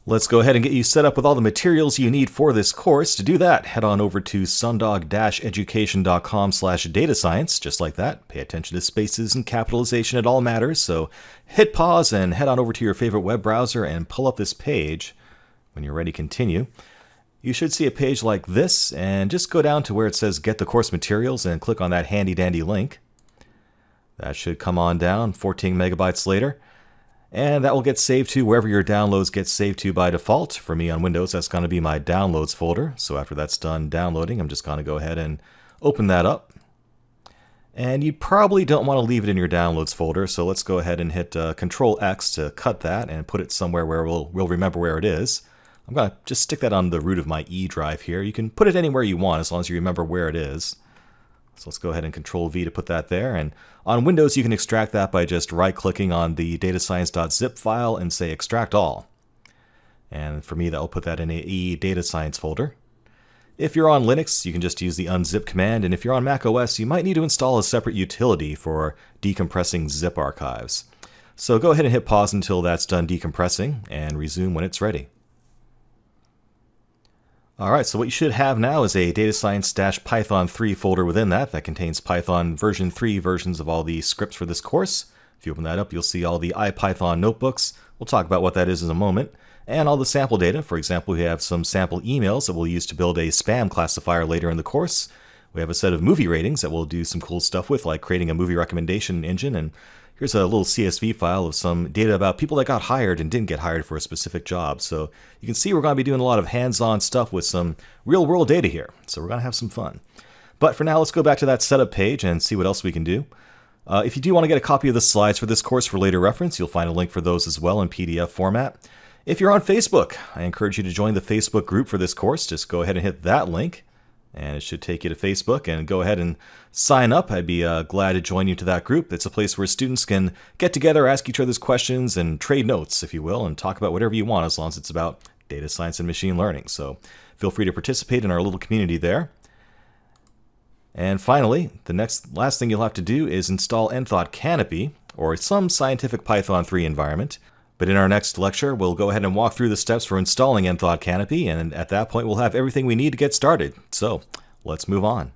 Let's go ahead and get you set up with all the materials you need for this course. To do that, head on over to sundog-education.com/datascience, just like that. Pay attention to spaces and capitalization, it all matters. So hit pause and head on over to your favorite web browser and pull up this page. When you're ready, continue. You should see a page like this, and just go down to where it says Get the Course Materials and click on that handy-dandy link. That should come on down 14 megabytes later. And that will get saved to wherever your downloads get saved to by default. For me on Windows, that's going to be my downloads folder. So after that's done downloading, I'm just going to go ahead and open that up. And you probably don't want to leave it in your downloads folder. So let's go ahead and hit Control X to cut that and put it somewhere where we'll remember where it is. I'm going to just stick that on the root of my E drive here. You can put it anywhere you want as long as you remember where it is. So let's go ahead and Control V to put that there. And on Windows, you can extract that by just right-clicking on the datascience.zip file and say Extract All. And for me, that will put that in a E datascience folder. If you're on Linux, you can just use the unzip command. And if you're on Mac OS, you might need to install a separate utility for decompressing zip archives. So go ahead and hit pause until that's done decompressing and resume when it's ready. Alright, so what you should have now is a datascience-python 3 folder within that contains Python version 3 versions of all the scripts for this course. If you open that up, you'll see all the IPython notebooks. We'll talk about what that is in a moment. And all the sample data. For example, we have some sample emails that we'll use to build a spam classifier later in the course. We have a set of movie ratings that we'll do some cool stuff with, like creating a movie recommendation engine. And here's a little CSV file of some data about people that got hired and didn't get hired for a specific job. So you can see we're going to be doing a lot of hands-on stuff with some real-world data here. So we're going to have some fun. But for now, let's go back to that setup page and see what else we can do. If you do want to get a copy of the slides for this course for later reference, you'll find a link for those as well in PDF format. If you're on Facebook, I encourage you to join the Facebook group for this course. Just go ahead and hit that link. And it should take you to Facebook, and go ahead and sign up. I'd be glad to join you to that group. It's a place where students can get together, ask each other's questions, and trade notes, if you will, and talk about whatever you want as long as it's about data science and machine learning. So feel free to participate in our little community there. And finally, the last thing you'll have to do is install Enthought Canopy, or some scientific Python 3 environment. But in our next lecture, we'll go ahead and walk through the steps for installing Enthought Canopy, and at that point we'll have everything we need to get started. So let's move on.